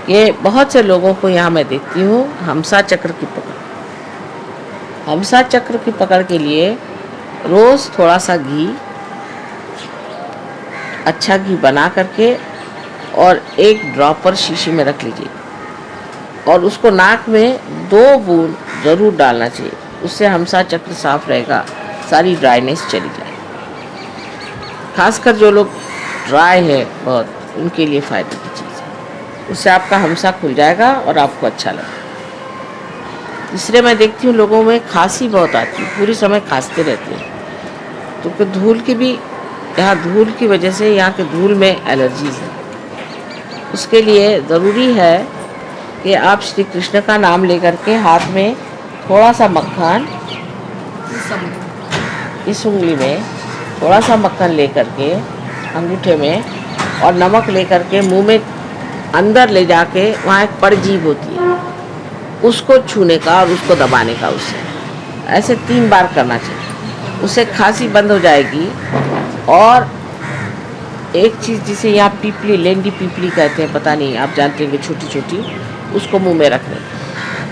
ये बहुत से लोगों को यहाँ मैं देखती हूँ हमसा चक्र की पकड़। हमसा चक्र की पकड़ के लिए रोज़ थोड़ा सा घी, अच्छा घी बना करके और एक ड्रॉपर शीशी में रख लीजिए और उसको नाक में 2 बूंद ज़रूर डालना चाहिए। उससे हमसा चक्र साफ रहेगा, सारी ड्राइनेस चली जाएगी। खासकर जो लोग ड्राई है बहुत, उनके लिए फ़ायदे की चीज़ है। उससे आपका हमसा खुल जाएगा और आपको अच्छा लगेगा। तीसरे मैं देखती हूँ लोगों में खांसी बहुत आती है, पूरी समय खांसते रहते हैं। तो धूल की भी, यहाँ धूल की वजह से यहाँ के धूल में एलर्जीज है। उसके लिए ज़रूरी है कि आप श्री कृष्ण का नाम लेकर के हाथ में थोड़ा सा मक्खन, इस उंगली में थोड़ा सा मक्खन लेकर के अंगूठे में और नमक लेकर के मुंह में अंदर ले जाके, वहाँ एक परजीभ होती है, उसको छूने का और उसको दबाने का। उससे ऐसे 3 बार करना चाहिए, उससे खांसी बंद हो जाएगी। और एक चीज़ जिसे यहाँ पीपली, लेंडी पीपली कहते हैं, पता नहीं आप जानते हैं कि छोटी छोटी, उसको मुंह में रखने का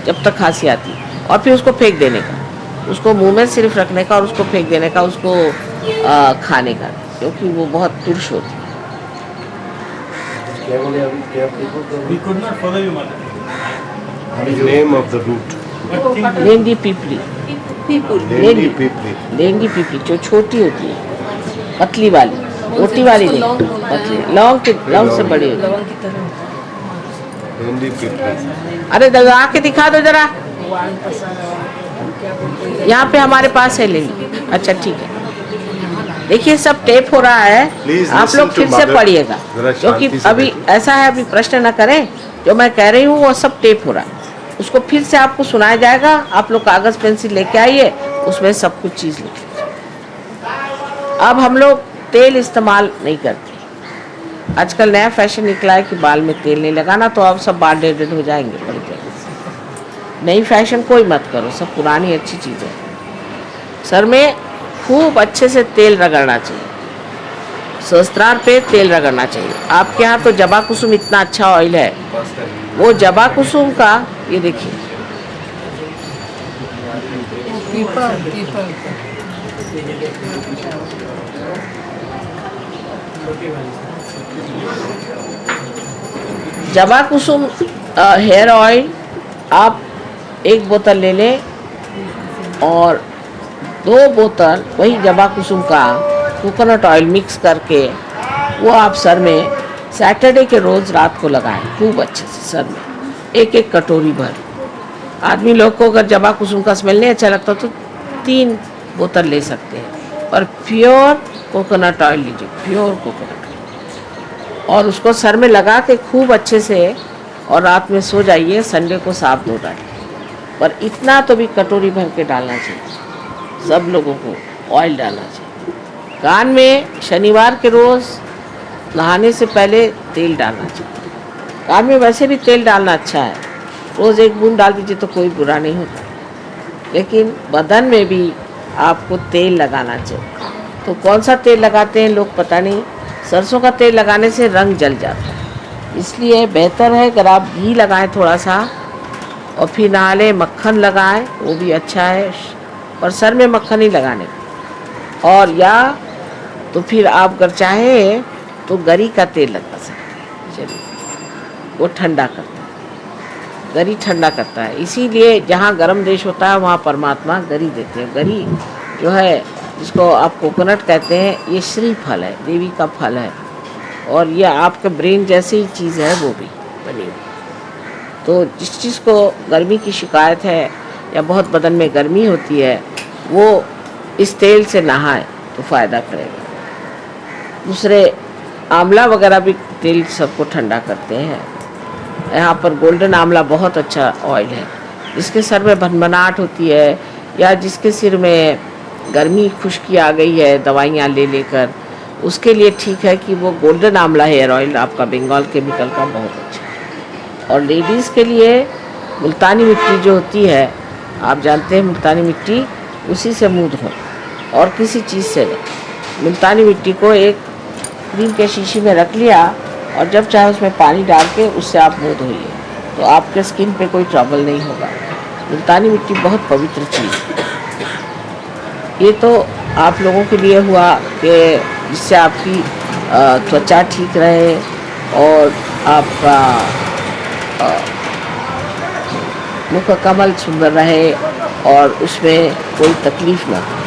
जब तक खांसी आती है, और फिर उसको फेंक देने का। उसको मुंह में सिर्फ रखने का और उसको फेंक देने का, उसको खाने का, क्योंकि वो बहुत तुर्श होती है। Name of the root. लेंडी पीपली, लेंडी पीपली जो छोटी होती है, पतली वाली, मोटी वाली नहीं, पतली, लौंग से बड़ी होती है। अरे दबा के दिखा दो जरा, यहाँ पे हमारे पास है लेंडी। अच्छा ठीक है, देखिए सब टेप हो रहा है, आप लोग फिर से पढ़िएगा, क्योंकि अभी ऐसा है, अभी प्रश्न न करें। जो मैं कह रही हूँ वो सब टेप हो रहा है, उसको फिर से आपको सुनाया जाएगा। आप लोग कागज़ पेंसिल लेके आइए, उसमें सब कुछ चीज़ लिखिए। अब हम लोग तेल इस्तेमाल नहीं करते। आजकल नया फैशन निकला है कि बाल में तेल नहीं लगाना, तो अब सब बाल डेड हो जाएंगे बड़ी जल्दी से। नई फैशन कोई मत करो, सब पुरानी अच्छी चीज़ें। सर में खूब अच्छे से तेल रगड़ना चाहिए, सहस्त्रार पे तेल रगड़ना चाहिए। आपके यहाँ तो जबा कुसुम इतना अच्छा ऑयल है, वो जबा कुसुम का, ये देखिए जबा कुसुम हेयर ऑयल आप 1 बोतल ले लें और 2 बोतल वही जबा कुसुम का कोकोनट ऑयल मिक्स करके वो आप सर में सैटरडे के रोज़ रात को लगाएं, खूब अच्छे से सर में, 1-1 कटोरी भर। आदमी लोग को अगर जबा कुसुम का स्मेल नहीं अच्छा लगता तो 3 बोतल ले सकते हैं, पर प्योर कोकोनट ऑयल लीजिए, प्योर कोकोनट ऑयल, और उसको सर में लगा के खूब अच्छे से और रात में सो जाइए। संडे को साफ धो डालिए, पर इतना तो भी कटोरी भर के डालना चाहिए, सब लोगों को ऑयल डालना चाहिए। कान में शनिवार के रोज़ नहाने से पहले तेल डालना चाहिए। कान में वैसे भी तेल डालना अच्छा है, रोज़ 1 बूंद डाल दीजिए तो कोई बुरा नहीं होता, लेकिन बदन में भी आपको तेल लगाना चाहिए। तो कौन सा तेल लगाते हैं लोग पता नहीं, सरसों का तेल लगाने से रंग जल जाता है, इसलिए बेहतर है अगर आप घी लगाएं थोड़ा सा और फिर नहा लें। मक्खन लगाएं, वो भी अच्छा है, पर सर में मक्खन ही लगाने। और या तो फिर आप अगर चाहे तो गरी का तेल लगा सकते हैं, चलिए वो ठंडा करता है, गरी ठंडा करता है। इसीलिए जहाँ गर्म देश होता है वहाँ परमात्मा गरी देते हैं। गरी जो है, जिसको आप कोकोनट कहते हैं, ये श्री फल है, देवी का फल है, और ये आपके ब्रेन जैसी ही चीज़ है, वो भी बनी हुई। तो जिस चीज़ को गर्मी की शिकायत है या बहुत बदन में गर्मी होती है, वो इस तेल से नहाए तो फ़ायदा करेगा। दूसरे आंवला वगैरह भी तेल सबको ठंडा करते हैं। यहाँ पर गोल्डन आंवला बहुत अच्छा ऑयल है, जिसके सर में भनभनाहट होती है या जिसके सिर में गर्मी खुश्की आ गई है दवाइयाँ ले लेकर, उसके लिए ठीक है कि वो गोल्डन आंवला हेयर ऑयल आपका बंगाल केमिकल का बहुत अच्छा है। और लेडीज़ के लिए मुल्तानी मिट्टी जो होती है, आप जानते हैं मुल्तानी मिट्टी, उसी से मुँह धो और किसी चीज़ से नहीं। मुल्तानी मिट्टी को एक क्रीम के शीशी में रख लिया और जब चाहे उसमें पानी डाल के उससे आप मुँह धोइए, तो आपके स्किन पे कोई ट्रबल नहीं होगा। मुल्तानी मिट्टी बहुत पवित्र चीज़ है। ये तो आप लोगों के लिए हुआ कि जिससे आपकी त्वचा ठीक रहे और आपका मुख कमल सुंदर रहे और उसमें कोई तकलीफ़ ना हो।